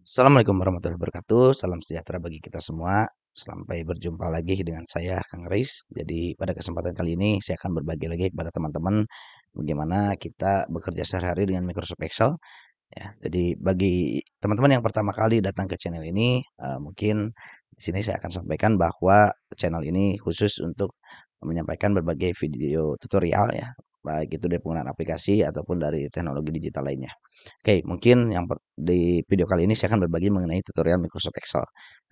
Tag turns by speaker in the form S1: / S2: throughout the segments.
S1: Assalamualaikum warahmatullahi wabarakatuh. Salam sejahtera bagi kita semua. Sampai berjumpa lagi dengan saya, Kang Reis. Jadi pada kesempatan kali ini saya akan berbagi lagi kepada teman-teman bagaimana kita bekerja sehari-hari dengan Microsoft Excel. Ya, jadi bagi teman-teman yang pertama kali datang ke channel ini, mungkin di sini saya akan sampaikan bahwa channel ini khusus untuk menyampaikan berbagai video tutorial ya, baik itu dari penggunaan aplikasi ataupun dari teknologi digital lainnya. Oke, mungkin di video kali ini saya akan berbagi mengenai tutorial Microsoft Excel.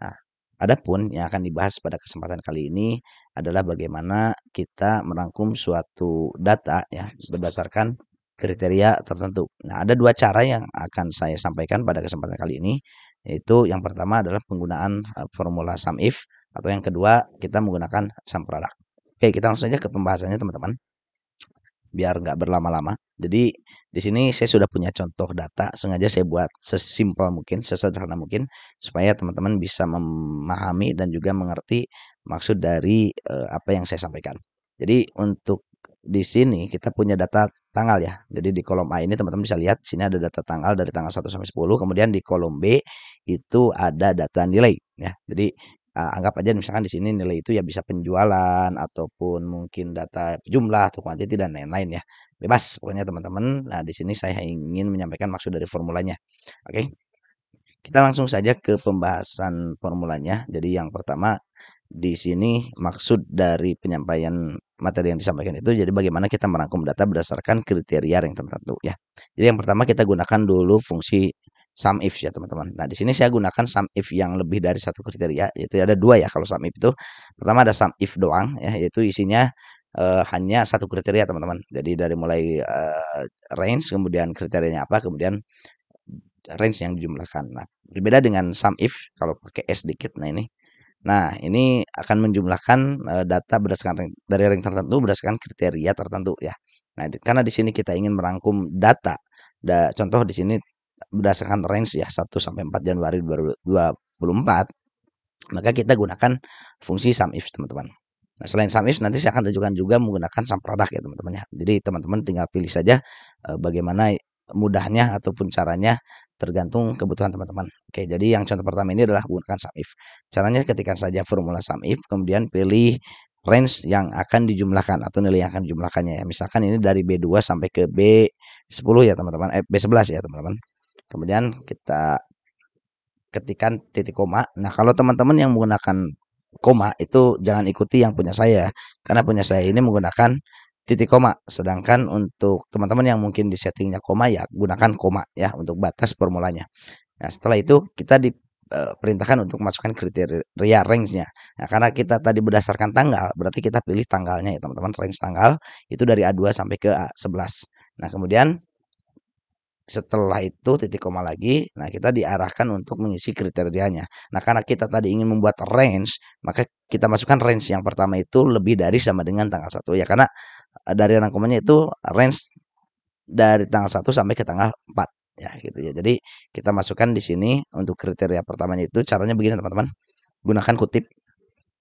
S1: Nah, adapun yang akan dibahas pada kesempatan kali ini adalah bagaimana kita merangkum suatu data ya berdasarkan kriteria tertentu. Nah, ada dua cara yang akan saya sampaikan pada kesempatan kali ini, yaitu yang pertama adalah penggunaan formula SUMIF atau yang kedua kita menggunakan sum product. Oke, kita langsung saja ke pembahasannya teman-teman biar nggak berlama-lama. Jadi di sini saya sudah punya contoh data, sengaja saya buat sesimpel mungkin, sesederhana mungkin supaya teman-teman bisa memahami dan juga mengerti maksud dari apa yang saya sampaikan. Jadi untuk di sini kita punya data tanggal ya. Jadi di kolom A ini teman-teman bisa lihat sini ada data tanggal dari tanggal 1 sampai 10, kemudian di kolom B itu ada data nilai ya. Jadi anggap aja misalkan di sini nilai itu ya bisa penjualan ataupun mungkin data jumlah atau kuantiti dan lain-lain ya. Bebas pokoknya teman-teman. Nah, di sini saya ingin menyampaikan maksud dari formulanya. Oke. Kita langsung saja ke pembahasan formulanya. Jadi yang pertama di sini maksud dari penyampaian materi yang disampaikan itu jadi bagaimana kita merangkum data berdasarkan kriteria yang tertentu ya. Jadi yang pertama kita gunakan dulu fungsi SUMIF ya teman-teman. Nah di sini saya gunakan SUMIF yang lebih dari satu kriteria, yaitu ada dua ya kalau SUMIF itu. Pertama ada SUMIF doang ya, yaitu isinya hanya satu kriteria teman-teman. Jadi dari mulai range, kemudian kriterianya apa, kemudian range yang dijumlahkan. Nah berbeda dengan SUMIF kalau pakai S dikit. Nah, ini akan menjumlahkan data berdasarkan dari rank tertentu berdasarkan kriteria tertentu ya. Nah, karena di sini kita ingin merangkum data. Contoh di sini berdasarkan range ya 1 sampai 4 Januari 2024, maka kita gunakan fungsi SUMIF, teman-teman. Nah, selain SUMIF nanti saya akan tunjukkan juga menggunakan sum product ya, teman-teman ya. Jadi teman-teman tinggal pilih saja bagaimana mudahnya ataupun caranya tergantung kebutuhan teman-teman. Oke, jadi yang contoh pertama ini adalah gunakan SUMIF. Caranya ketikkan saja formula SUMIF, kemudian pilih range yang akan dijumlahkan atau nilai yang akan dijumlahkannya ya. Misalkan ini dari B2 sampai ke B10 ya teman-teman, B11 ya teman-teman. Kemudian kita ketikkan titik koma. Nah, kalau teman-teman yang menggunakan koma itu jangan ikuti yang punya saya, karena punya saya ini menggunakan titik koma. Sedangkan untuk teman-teman yang mungkin di settingnya koma ya gunakan koma ya untuk batas formulanya. Nah, setelah itu kita diperintahkan untuk masukkan kriteria range-nya. Nah, karena kita tadi berdasarkan tanggal, berarti kita pilih tanggalnya ya teman-teman, range tanggal itu dari A2 sampai ke A11. Nah, kemudian setelah itu titik koma lagi, nah kita diarahkan untuk mengisi kriterianya. Nah, karena kita tadi ingin membuat range, maka kita masukkan range yang pertama itu lebih dari sama dengan tanggal 1 ya, karena dari rangkumannya itu range dari tanggal 1 sampai ke tanggal 4 ya gitu ya. Jadi kita masukkan di sini untuk kriteria pertamanya itu caranya begini teman-teman. Gunakan kutip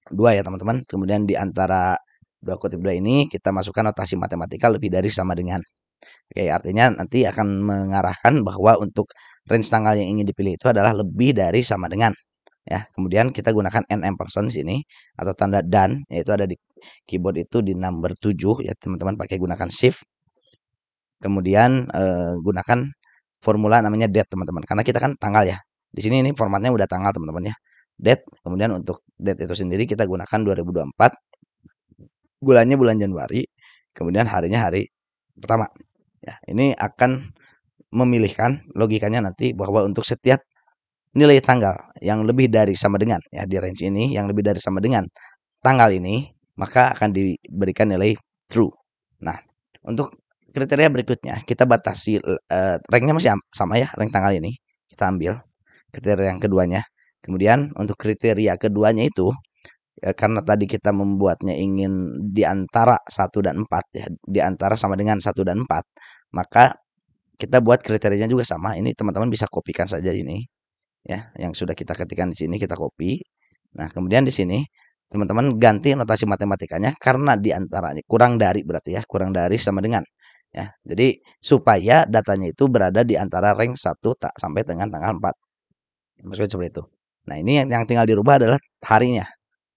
S1: 2 ya teman-teman. Kemudian di antara dua kutip 2 ini kita masukkan notasi matematika lebih dari sama dengan. Oke, artinya nanti akan mengarahkan bahwa untuk range tanggal yang ingin dipilih itu adalah lebih dari sama dengan ya. Kemudian kita gunakan %, di sini atau tanda dan, yaitu ada di keyboard itu di number 7 ya teman-teman, pakai gunakan shift. Kemudian gunakan formula namanya date teman-teman. Karena kita kan tanggal ya. Di sini ini formatnya udah tanggal teman-teman ya. Date. Kemudian untuk date itu sendiri kita gunakan 2024. Bulannya bulan Januari. Kemudian harinya hari pertama. Ya, ini akan memilihkan logikanya nanti bahwa untuk setiap nilai tanggal yang lebih dari sama dengan ya di range ini yang lebih dari sama dengan tanggal ini, maka akan diberikan nilai true. Nah, untuk kriteria berikutnya kita batasi ranknya masih sama ya, rank tanggal ini. Kita ambil kriteria yang keduanya. Kemudian untuk kriteria keduanya itu karena tadi kita membuatnya ingin di antara 1 dan 4 ya, di antara sama dengan 1 dan 4, maka kita buat kriterianya juga sama. Ini teman-teman bisa kopikan saja ini ya, yang sudah kita ketikkan di sini kita copy. Nah, kemudian di sini teman-teman ganti notasi matematikanya karena di antaranya kurang dari berarti ya, kurang dari sama dengan ya. Jadi supaya datanya itu berada di antara rank 1 sampai dengan tanggal 4. Maksudnya seperti itu. Nah, ini yang tinggal dirubah adalah harinya.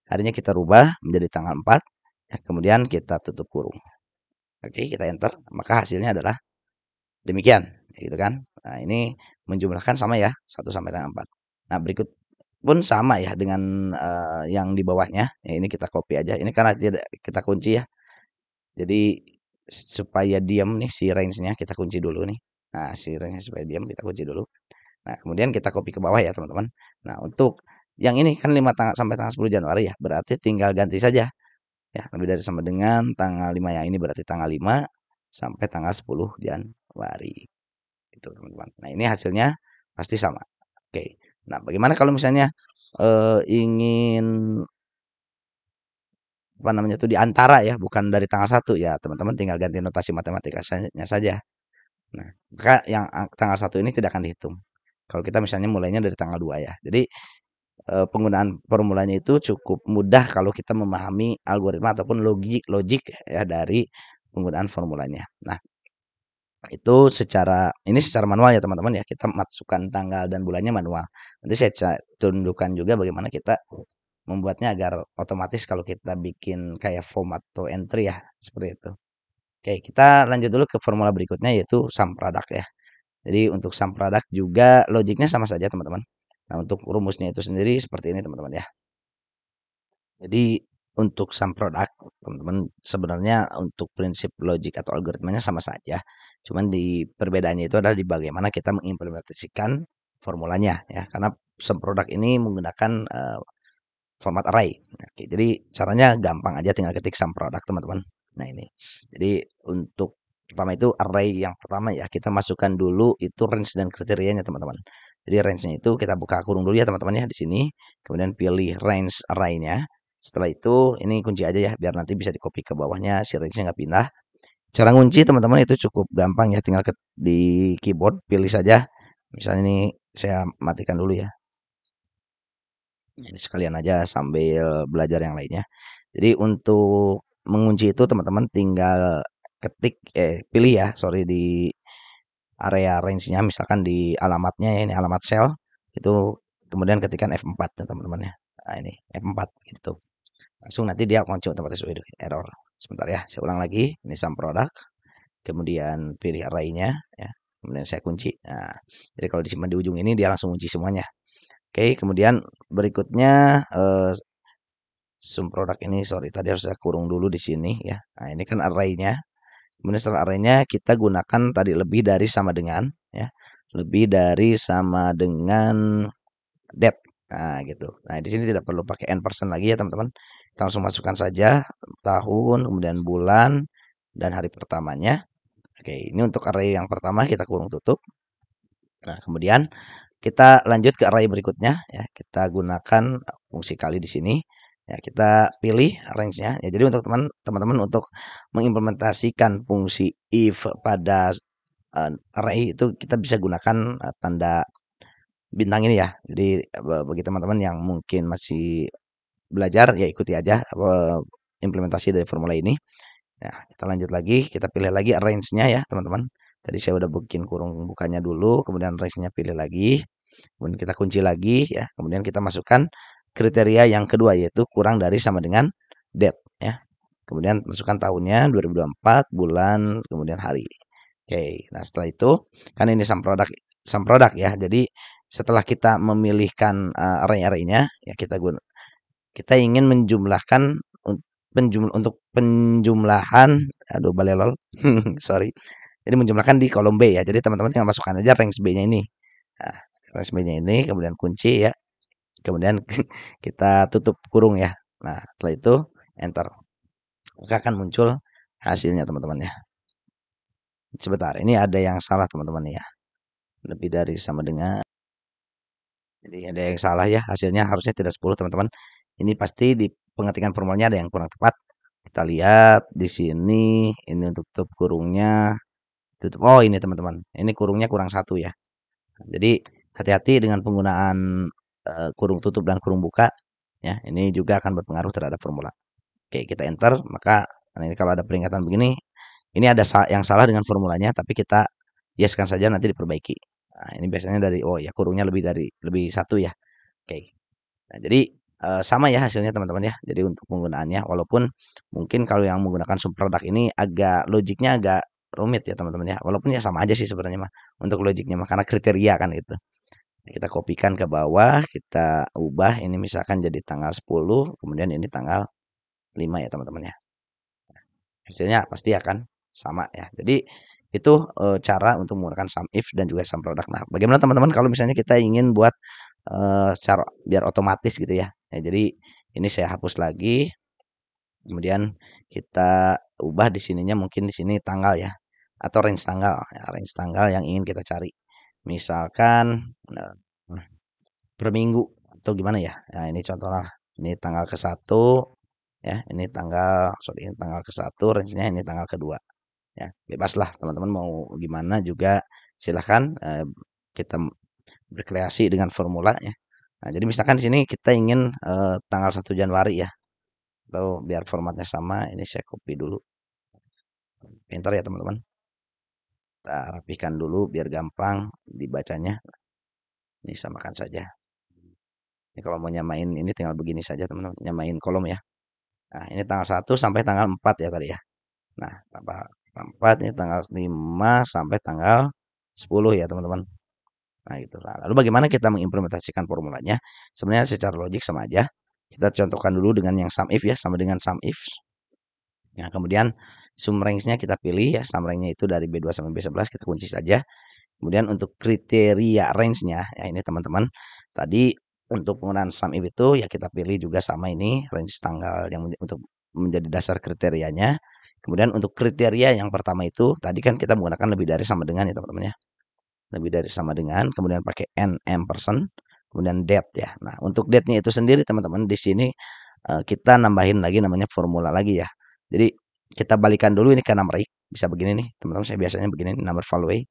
S1: Harinya kita rubah menjadi tanggal 4, ya, kemudian kita tutup kurung. Oke, kita enter, maka hasilnya adalah demikian, gitu kan. Nah, ini menjumlahkan sama ya, 1 sampai tanggal 4. Nah, berikut pun sama ya dengan yang di bawahnya. Ya, ini kita copy aja. Ini karena tidak kita kunci ya. Jadi supaya diam nih si range-nya kita kunci dulu nih. Nah, si range-nya supaya diam kita kunci dulu. Nah, kemudian kita copy ke bawah ya, teman-teman. Nah, untuk yang ini kan 5 sampai tanggal 10 Januari ya, berarti tinggal ganti saja ya, lebih dari sama dengan tanggal 5 yang ini berarti tanggal 5 sampai tanggal 10 Januari. Itu, teman-teman. Nah, ini hasilnya pasti sama. Oke. Nah, bagaimana kalau misalnya ingin apa namanya tuh di antara ya, bukan dari tanggal 1 ya, teman-teman tinggal ganti notasi matematikanya saja. Nah, maka yang tanggal 1 ini tidak akan dihitung. Kalau kita misalnya mulainya dari tanggal 2 ya. Jadi penggunaan formulanya itu cukup mudah kalau kita memahami algoritma ataupun logik ya dari penggunaan formulanya. Nah, itu secara manual ya teman-teman ya. Kita masukkan tanggal dan bulannya manual. Nanti saya tunjukkan juga bagaimana kita membuatnya agar otomatis kalau kita bikin kayak form atau entry ya, seperti itu. Oke, kita lanjut dulu ke formula berikutnya yaitu sum product ya. Jadi untuk sum product juga logiknya sama saja teman-teman. Nah, untuk rumusnya itu sendiri seperti ini teman-teman ya. Jadi untuk sum product, teman-teman sebenarnya untuk prinsip logik atau algoritmanya sama saja. Cuman di perbedaannya itu adalah di bagaimana kita mengimplementasikan formulanya ya. Karena sum product ini menggunakan format array. Oke, jadi caranya gampang aja tinggal ketik sum product teman-teman. Nah ini. Jadi untuk pertama itu array yang pertama ya kita masukkan dulu itu range dan kriterianya teman-teman. Jadi range-nya itu kita buka kurung dulu ya teman-teman ya di sini. Kemudian pilih range array-nya. Setelah itu ini kunci aja ya biar nanti bisa di copy ke bawahnya si range-nya nggak pindah. Cara ngunci teman-teman itu cukup gampang ya tinggal di keyboard pilih saja. Misalnya ini saya matikan dulu ya. Ini sekalian aja sambil belajar yang lainnya. Jadi untuk mengunci itu teman-teman tinggal ketik pilih ya, sorry di area range-nya misalkan di alamatnya ya, ini alamat sel itu kemudian ketikkan F4 ya teman-teman ya. Nah, ini F4 gitu. Langsung nanti dia muncul otomatis error. Sebentar ya, saya ulang lagi. Ini sum product. Kemudian pilih array-nya ya. Kemudian saya kunci. Nah, jadi kalau disimpan di ujung ini dia langsung kunci semuanya. Oke, kemudian berikutnya sum product ini sorry tadi harus saya kurung dulu di sini ya. Nah, ini kan array-nya. Kemudian setelah array-nya kita gunakan tadi lebih dari sama dengan ya. Lebih dari sama dengan date. Nah, gitu. Nah, di sini tidak perlu pakai n% lagi ya, teman-teman. Kita langsung masukkan saja tahun, kemudian bulan dan hari pertamanya. Oke, ini untuk array yang pertama kita kurung tutup. Nah, kemudian kita lanjut ke array berikutnya ya. Kita gunakan fungsi kali di sini. Ya, kita pilih range-nya. Ya, jadi untuk teman-teman untuk mengimplementasikan fungsi if pada array itu kita bisa gunakan tanda bintang ini ya. Jadi bagi teman-teman yang mungkin masih belajar ya ikuti aja implementasi dari formula ini. Nah, kita lanjut lagi, kita pilih lagi range-nya ya, teman-teman. Tadi saya udah bikin kurung bukanya dulu, kemudian range-nya pilih lagi. Kemudian kita kunci lagi ya. Kemudian kita masukkan kriteria yang kedua yaitu kurang dari sama dengan date ya. Kemudian masukkan tahunnya 2024, bulan, kemudian hari. Oke. Nah, setelah itu kan ini sum product ya. Jadi setelah kita memilihkan array-array-nya ya kita ingin menjumlahkan untuk penjumlahan aduh balelol sorry. Jadi menjumlahkan di kolom B ya. Jadi teman-teman tinggal masukkan aja range B-nya ini. Nah, range B-nya ini kemudian kunci ya. Kemudian kita tutup kurung ya. Nah, setelah itu enter. Maka akan muncul hasilnya teman-teman ya. Sebentar, ini ada yang salah teman-teman ya. Lebih dari sama dengan jadi ada yang salah ya. Hasilnya harusnya tidak 10 teman-teman. Ini pasti di pengetikan formulanya ada yang kurang tepat. Kita lihat di sini ini untuk tutup kurungnya tutup. Oh, ini teman-teman. Ini kurungnya kurang 1 ya. Jadi hati-hati dengan penggunaan kurung tutup dan kurung buka ya. Ini juga akan berpengaruh terhadap formula. Oke, kita enter, maka nah ini kalau ada peringatan begini, ini ada yang salah dengan formulanya tapi kita yeskan saja nanti diperbaiki. Nah, ini biasanya dari oh ya kurungnya lebih satu ya. Oke. Nah, jadi sama ya hasilnya teman-teman ya. Jadi untuk penggunaannya walaupun mungkin kalau yang menggunakan subproduct ini agak logiknya agak rumit ya teman-teman ya. Walaupun ya sama aja sih sebenarnya mah untuk logiknya mah karena kriteria kan itu. Kita kopikan ke bawah, kita ubah ini misalkan jadi tanggal 10, kemudian ini tanggal 5 ya teman-teman ya. Hasilnya pasti akan sama ya. Jadi itu cara untuk menggunakan sum if dan juga sum product. Nah, bagaimana teman-teman kalau misalnya kita ingin buat secara biar otomatis gitu ya. Ya, jadi ini saya hapus lagi, kemudian kita ubah di sininya mungkin di sini tanggal ya atau range tanggal yang ingin kita cari. Misalkan per minggu atau gimana ya. Nah, ini contohnya ini tanggal ke-1 ya, ini tanggal ke-1 range-nya ini tanggal kedua ya. Bebaslah teman-teman mau gimana juga silahkan kita berkreasi dengan formula ya. Nah, jadi misalkan di sini kita ingin tanggal 1 Januari ya. Atau biar formatnya sama, ini saya copy dulu. Pintar ya teman-teman. Kita rapikan dulu biar gampang dibacanya. Ini samakan saja. Ini kalau mau nyamain ini tinggal begini saja teman-teman, nyamain kolom ya. Nah, ini tanggal 1 sampai tanggal 4 ya tadi ya. Nah, tanggal 4 ini tanggal 5 sampai tanggal 10 ya teman-teman. Nah, gitu. Nah, lalu bagaimana kita mengimplementasikan formulanya? Sebenarnya secara logik sama aja. Kita contohkan dulu dengan yang sum if ya, sama dengan sum if. Nah, kemudian sum range-nya kita pilih ya, sum range-nya itu dari B2 sampai B11 kita kunci saja. Kemudian untuk kriteria range-nya ya ini teman-teman. Tadi untuk penggunaan sum if itu ya kita pilih juga sama ini range tanggal yang untuk menjadi dasar kriterianya. Kemudian untuk kriteria yang pertama itu tadi kan kita menggunakan lebih dari sama dengan ya teman-teman ya. Lebih dari sama dengan kemudian pakai n kemudian date ya. Nah, untuk date-nya itu sendiri teman-teman di sini kita nambahin lagi namanya formula lagi ya. Jadi kita balikan dulu ini ke number bisa begini nih teman-teman, saya biasanya begini number value.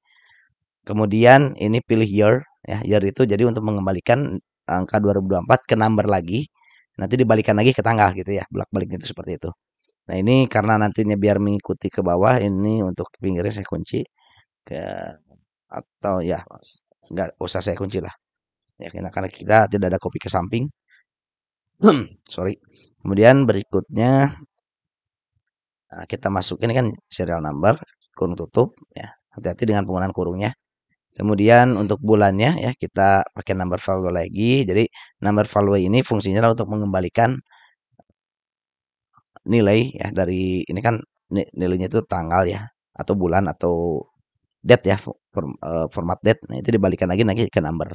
S1: Kemudian ini pilih year ya. Year itu jadi untuk mengembalikan angka 2024 ke number lagi. Nanti dibalikan lagi ke tanggal gitu ya. Bolak-balik itu seperti itu. Nah, ini karena nantinya biar mengikuti ke bawah ini untuk pinggirnya saya kunci ke atau ya enggak usah saya kunci lah. Ya karena kita tidak ada copy ke samping. Sorry. Kemudian berikutnya kita masukin ini kan serial number, kurung tutup ya. Hati-hati dengan penggunaan kurungnya. Kemudian untuk bulannya ya kita pakai number value lagi. Jadi number value ini fungsinya adalah untuk mengembalikan nilai ya dari ini kan nilainya itu tanggal ya atau bulan atau date ya format date. Nah, itu dibalikan lagi ke number.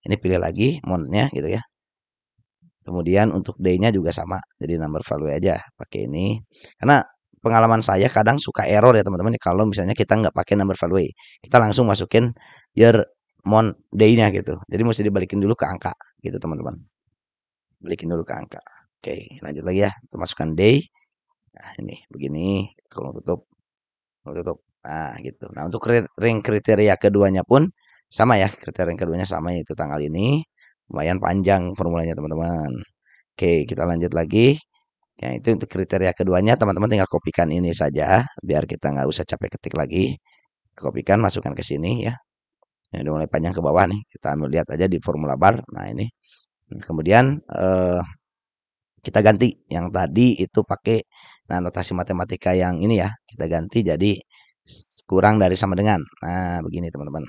S1: Ini pilih lagi monthnya gitu ya. Kemudian untuk day-nya juga sama. Jadi number value aja pakai ini. Karena pengalaman saya kadang suka error ya teman-teman kalau misalnya kita nggak pakai number value. Kita langsung masukin year, month, day-nya gitu. Jadi mesti dibalikin dulu ke angka gitu teman-teman. Balikin dulu ke angka. Oke, lanjut lagi ya. Kita masukkan day. Nah, ini begini. Kalau tutup. Nah, gitu. Nah, untuk ring kriteria keduanya pun sama ya. Kriteria yang keduanya sama yaitu tanggal ini. Lumayan panjang formulanya teman-teman. Oke, kita lanjut lagi. Ya, itu untuk kriteria keduanya teman-teman tinggal kopikan ini saja biar kita nggak usah capek ketik lagi. Kopikan, masukkan ke sini ya. Ini udah mulai panjang ke bawah nih. Kita ambil lihat aja di formula bar. Nah, ini. Kemudian kita ganti yang tadi itu pakai nah notasi matematika yang ini ya. Kita ganti jadi kurang dari sama dengan. Nah, begini teman-teman.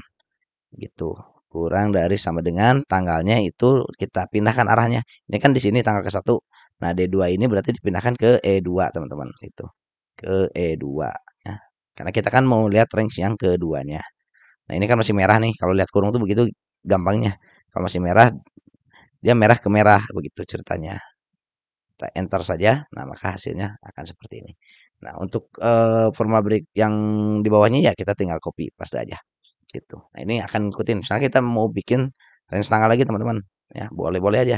S1: Gitu. Kurang dari sama dengan tanggalnya itu kita pindahkan arahnya. Ini kan di sini tanggal ke-1. Nah, D2 ini berarti dipindahkan ke E2, teman-teman, gitu. Ke E2 ya. Karena kita kan mau lihat range yang keduanya. Nah, ini kan masih merah nih. Kalau lihat kurung tuh begitu gampangnya. Kalau masih merah, dia merah ke merah begitu ceritanya. Kita enter saja. Nah, maka hasilnya akan seperti ini. Nah, untuk formula break yang di bawahnya ya kita tinggal copy paste aja gitu. Nah, ini akan ikutin. Misalnya kita mau bikin range tanggal lagi teman-teman, ya boleh-boleh aja.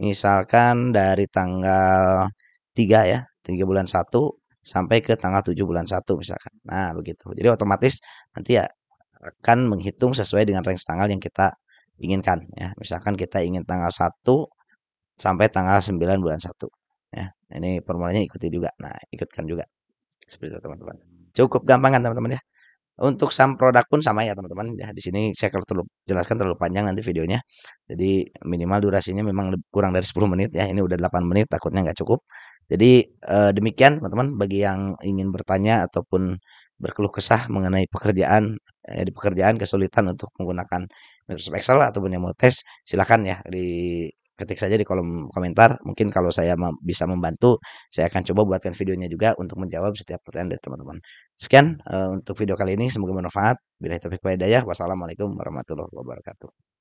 S1: Misalkan dari tanggal 3 ya, 3 bulan 1 sampai ke tanggal 7 bulan 1 misalkan. Nah, begitu. Jadi otomatis nanti ya akan menghitung sesuai dengan range tanggal yang kita inginkan ya. Misalkan kita ingin tanggal 1 sampai tanggal 9 bulan 1 ya. Ini formulanya ikuti juga. Nah, ikutkan juga. Seperti itu teman-teman. Cukup gampang kan teman-teman ya? Untuk produk pun sama ya teman-teman ya, di sini saya kalau jelaskan terlalu panjang nanti videonya. Jadi minimal durasinya memang kurang dari 10 menit ya, ini udah 8 menit takutnya nggak cukup. Jadi, demikian teman-teman bagi yang ingin bertanya ataupun berkeluh kesah mengenai pekerjaan, di pekerjaan kesulitan untuk menggunakan Microsoft Excel ataupun yang mau tes, silakan ya ketik saja di kolom komentar. Mungkin kalau saya bisa membantu, saya akan coba buatkan videonya juga untuk menjawab setiap pertanyaan dari teman-teman. Sekian, untuk video kali ini semoga bermanfaat. Billahi taufiq wal hidayah. Wassalamualaikum warahmatullahi wabarakatuh.